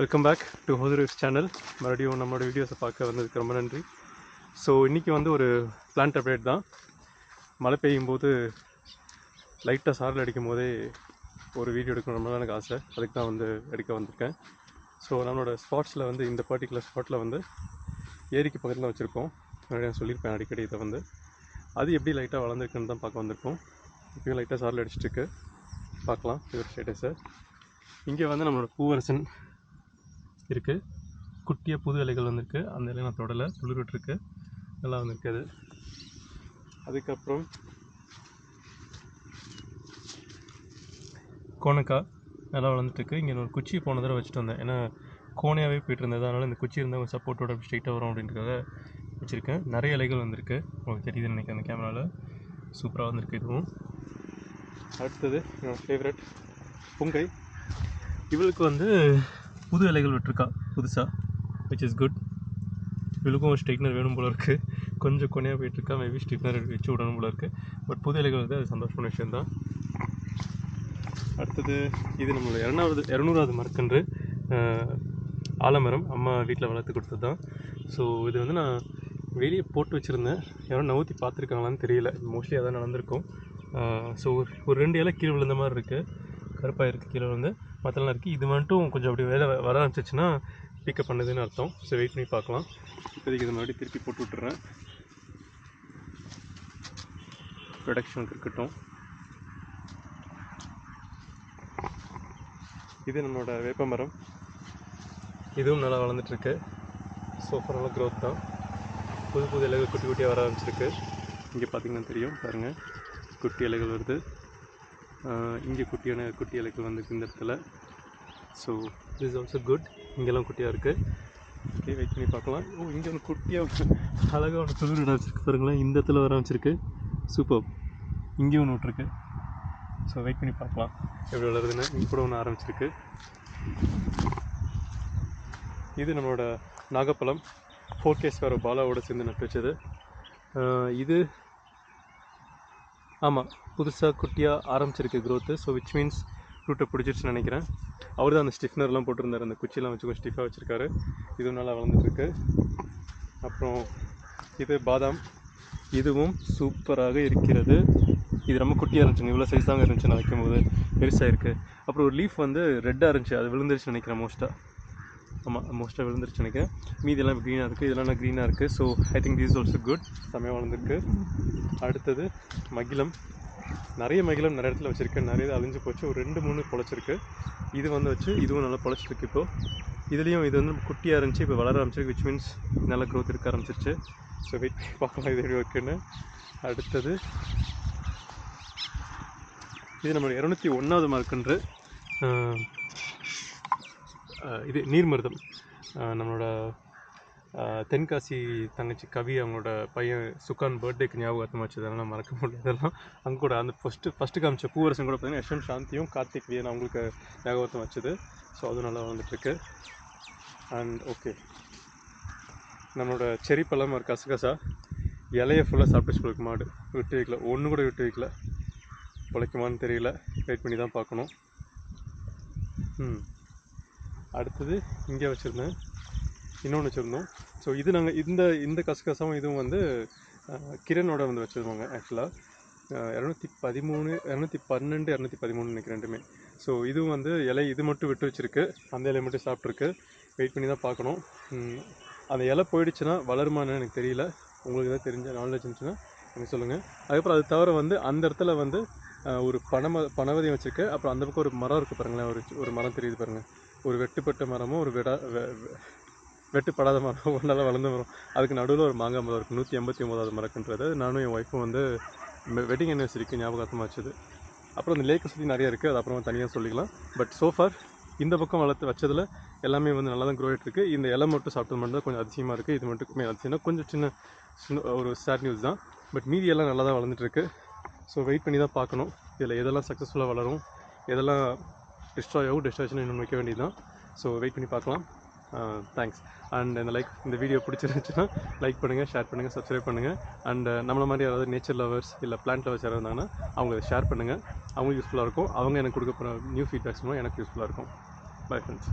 Welcome back to Hosur channel. மறுபடியும் நம்மளோட வீடியோஸை பார்க்க வந்ததுக்கு ரொம்ப நன்றி. ஸோ இன்றைக்கி வந்து ஒரு பிளான்ட் அப்டேட் தான். மழை பெய்யும் போது லைட்டாக சாரல் அடிக்கும் போதே ஒரு வீடியோ எடுக்கணும் ரொம்ப எனக்கு ஆசை. அதுக்கு தான் வந்து எடுக்க வந்திருக்கேன். ஸோ நம்மளோட ஸ்பாட்ஸில் வந்து இந்த பர்டிகுலர் ஸ்பாட்டில் வந்து ஏரிக்கு பக்கத்தில் வச்சுருக்கோம். முன்னாடி நான் சொல்லியிருப்பேன் அடிக்கடி இதை வந்து அது எப்படி லைட்டாக வளர்ந்துருக்குன்னு தான் பார்க்க வந்திருக்கோம். இப்போயும் லைட்டாக சாரல் அடிச்சிட்ருக்கு, பார்க்கலாம் இது ஸ்டேட்டஸை. இங்கே வந்து நம்மளோட பூவரசன் இருக்குது, குட்டியாக புது இலைகள் வந்திருக்கு. அந்த இலையை நான் தொடலை, துளிர் விட்டுருக்கு, நல்லா வந்திருக்கு அது. அதுக்கப்புறம் கோணக்காய் நல்லா வளர்ந்துட்டுருக்கு. இங்கே ஒரு குச்சி போன தடவை வச்சுட்டு வந்தேன், ஏன்னா கோணையாகவே போய்ட்டு இருந்தது. அதனால் இந்த குச்சி இருந்தால் கொஞ்சம் சப்போர்ட்டோட ஸ்ட்ரைட்டாக வரும் அப்படின்றத வச்சுருக்கேன். நிறைய இலைகள் வந்திருக்கு, உங்களுக்கு தெரியுதுன்னு நினைக்கிறேன் அந்த கேமராவில். சூப்பராக வந்திருக்கு இதுவும். அடுத்தது என்னோடய ஃபேவரட் புங்கை. இவளுக்கு வந்து புது இலைகள் விட்டுருக்கா புதுசாக, விச் இஸ் குட். இவளுக்கும் ஒரு ஸ்ட்ரைட்னர் வேணும் போல இருக்குது. கொஞ்சம் கொனையாக போயிட்டுருக்கா, மேபி ஸ்ட்ரைட்னர் வச்சு விடணும் போல இருக்குது. பட் புது இலைகள் வந்து அது சந்தோஷமான விஷயந்தான். அடுத்தது இது நம்மளோட 200வது மரக்கன்று, ஆலமரம். அம்மா வீட்டில் வளர்த்து கொடுத்தது தான். ஸோ இது வந்து நான் வெளியே போட்டு வச்சுருந்தேன், யாரும் நவுத்தி பார்த்துருக்காங்களான்னு தெரியல. மோஸ்ட்லி அதான் நடந்திருக்கும். ஸோ ஒரு 2 இலை கீழே விழுந்த மாதிரி இருக்குது, கருப்பாக இருக்குது கீழே வந்து. மற்றலாம் இருக்குது. இது மட்டும் கொஞ்சம் அப்படி வேலை வர ஆரம்பிச்சிச்சுன்னா பிக்கப் பண்ணுதுன்னு அர்த்தம். ஸோ வெயிட் பண்ணி பார்க்கலாம். இப்போதைக்கு இது மறுபடியும் திருப்பி போட்டு விட்டுறேன், ப்ரொடக்ஷனுக்கு இருக்கட்டும். இது நம்மளோட வேப்பமரம், இதுவும் நல்லா வளர்ந்துட்டுருக்கு. சூப்பர், நல்ல க்ரோத் தான். புது புது இலைகள் குட்டி குட்டியாக வர ஆரம்பிச்சிருக்கு. இங்கே பார்த்திங்கன்னா தெரியும் பாருங்கள், குட்டி இலைகள் வருது. இங்கே குட்டி இலைகள் வந்துருக்கு இந்த இடத்துல. So this is also good. இங்கெல்லாம் குட்டியாக இருக்குது. ஓகே, வெயிட் பண்ணி பார்க்கலாம். இங்கே ஒன்று குட்டியாக அழகாக ஒன்று துளிர் விட வச்சுருக்கு பாருங்களேன், இந்த இடத்துல வர வச்சுருக்கு. சூப்பர். இங்கேயும் ஒன்று விட்ருக்கு. ஸோ வெயிட் பண்ணி பார்க்கலாம் எப்படி வளருதுன்னு. இங்கே கூட ஒன்று ஆரம்பிச்சிருக்கு. இது நம்மளோட நாகப்பழம், 4K ஸ்கொயர் பாலாவோட சேர்ந்து நட்டு வச்சது. இது ஆமாம், புதுசாக குட்டியாக ஆரம்பிச்சிருக்கு க்ரோத்து. ஸோ விச் மீன்ஸ் ரூட்டை பிடிச்சிருச்சுன்னு நினைக்கிறேன். அவர் தான் அந்த ஸ்டிஃப்னர்லாம் போட்டிருந்தார், அந்த குச்சிலாம் வச்சு கொஞ்சம் ஸ்டிஃபாக வச்சுருக்காரு. இதுவும் நல்லா வளர்ந்துட்டுருக்கு. அப்புறம் இது பாதாம், இதுவும் சூப்பராக இருக்கிறது. இது ரொம்ப குட்டியாக இருந்துச்சுங்க, இவ்வளோ சைஸ் தாங்க இருந்துச்சு நான் வைக்கும்போது, பெருசாக இருக்குது. அப்புறம் ஒரு லீஃப் வந்து ரெட்டாக இருந்துச்சு, அது விழுந்துருச்சு நினைக்கிறேன் மோஸ்ட்டாக. ஆமாம், மோஸ்ட்டாக விழுந்துருச்சு நினைக்கிறேன். மீதெல்லாம் க்ரீனாக இருக்குது, இதெல்லாம் க்ரீனாக இருக்குது. So I think this is also good. செம்மையாக வளர்ந்துருக்கு. அடுத்தது மகிழம். நிறைய மகிழம் நிறைய இடத்துல வச்சுருக்கேன், நிறைய அழிஞ்சு போச்சு. ஒரு 2-3 பொழைச்சிருக்கு. இது வந்து வச்சு இதுவும் நல்லா பொழைச்சிருக்கு. இப்போது இதுலேயும் இது வந்து குட்டியாக இருந்துச்சு, இப்போ வளர ஆரம்பிச்சிருக்கு. விச் மீன்ஸ் நல்லா க்ரோத் இருக்க ஆரம்பிச்சிருச்சு. ஸோ வெயிட் பார்க்கலாம் இது எப்படி இருக்குன்னு. அடுத்தது இது நம்மளோட 201வது மரக்கன்று. இது நீர்மருதம். நம்மளோட தென்காசி தங்கச்சி கவி, அவங்களோட பையன் சுகான் பர்த்டேக்கு ஞாபகமாக வச்சது, அதெல்லாம் மறக்க முடியாதெல்லாம். அங்கே கூட அந்த ஃபஸ்ட்டு காமிச்ச பூவரசன் கூட பார்த்தீங்கன்னா யஷ்வந்த் சாந்தியும் கார்த்திக் வியன் அவங்களுக்கு ஞாபகத்தை வச்சது. ஸோ அதுவும் நல்லா வந்துட்டுருக்கு. அண்ட் ஓகே, நம்மளோட செரி பழம் ஒரு கசகசா, இலையை ஃபுல்லாக சாப்பிட்டு சொல்லிருக்கு மாடு, விட்டு வைக்கல, ஒன்று கூட விட்டு வைக்கல. பிழைக்குமான்னு தெரியல, வெயிட் பண்ணி தான் பார்க்கணும். அடுத்தது இங்கே வச்சுருந்தேன், இன்னொன்று வச்சுருந்தோம். ஸோ இது நாங்கள் இந்த கசகசாவும் இதுவும் வந்து கிரணோட வந்து வச்சுருவாங்க ஆக்சுவலாக. 213, 212, 213 நினைக்கிறேன் ரெண்டுமே. ஸோ இதுவும் வந்து இலை இது மட்டும் விட்டு வச்சுருக்கு, அந்த இலையை மட்டும் சாப்பிட்ருக்கு. வெயிட் பண்ணி தான் பார்க்கணும். அந்த இலை போயிடுச்சுன்னா வளருமான்னு எனக்கு தெரியல. உங்களுக்கு எதாவது தெரிஞ்ச நாலேஜ் இருந்துச்சுன்னா எனக்கு சொல்லுங்கள். அதுக்கப்புறம் அது தவிர வந்து அந்த இடத்துல வந்து ஒரு பனவதையும் வச்சுருக்கு. அப்புறம் அந்த பக்கம் ஒரு மரம் இருக்குது பாருங்களேன், ஒரு மரம் தெரியுது பாருங்கள், ஒரு வெட்டுப்பட்ட மரமும் ஒரு வெட்டுப்படாத மரம் ஒன்றால் வளர்ந்து மரம். அதுக்கு நடுவில் ஒரு மாங்காய் மரம் இருக்குது, 189வது மரக்குன்றது. நானும் என் ஒய்ஃபும் வந்து வெட்டிங் அனிவர்சரிக்கு ஞாபகமாக வச்சது. அப்புறம் அந்த லேக்கை சுற்றி நிறைய இருக்குது, அது அப்புறமா தனியாக சொல்லிக்கலாம். பட் சோஃபார் இந்த பக்கம் வளர்த்து வச்சதில் எல்லாமே வந்து நல்லா தான் க்ரோ ஆகிட்டுருக்கு. இந்த இலை மட்டும் சாப்பிட்டது மட்டும் தான் கொஞ்சம் அதிசயமாக இருக்குது. இது மட்டுமே அதிசயம்னா கொஞ்சம் சின்ன ஒரு சேட் நியூஸ் தான். பட் மீதி எல்லாம் நல்லா தான் வளர்ந்துட்டுருக்கு. ஸோ வெயிட் பண்ணி தான் பார்க்கணும் இதில் எதெல்லாம் சக்ஸஸ்ஃபுல்லாக வளரும், எதெல்லாம் டிஸ்ட்ராய் ஆகும். டிஸ்ட்ராக்ஷன் இன்னும் வைக்க வேண்டியது தான். ஸோ வெயிட் பண்ணி பார்க்கலாம். தேங்க்ஸ். அண்ட் இந்த வீடியோ பிடிச்சிருந்துச்சுன்னா லைக் பண்ணுங்கள், ஷேர் பண்ணுங்கள், சப்ஸ்கிரைப் பண்ணுங்கள். அண்ட் நம்மள மாதிரி யாராவது நேச்சர் லவர்ஸ் இல்லை பிளான்ட் லவர்ஸ் யாராவது இருந்தாங்கன்னா அவங்க ஷேர் பண்ணுங்கள், அவங்களுக்கு யூஸ்ஃபுல்லாக இருக்கும். அவங்க எனக்கு கொடுக்க போகிற நியூ ஃபீட்பேக்ஸ் மூலம் எனக்கு யூஸ்ஃபுல்லாக இருக்கும். Bye friends.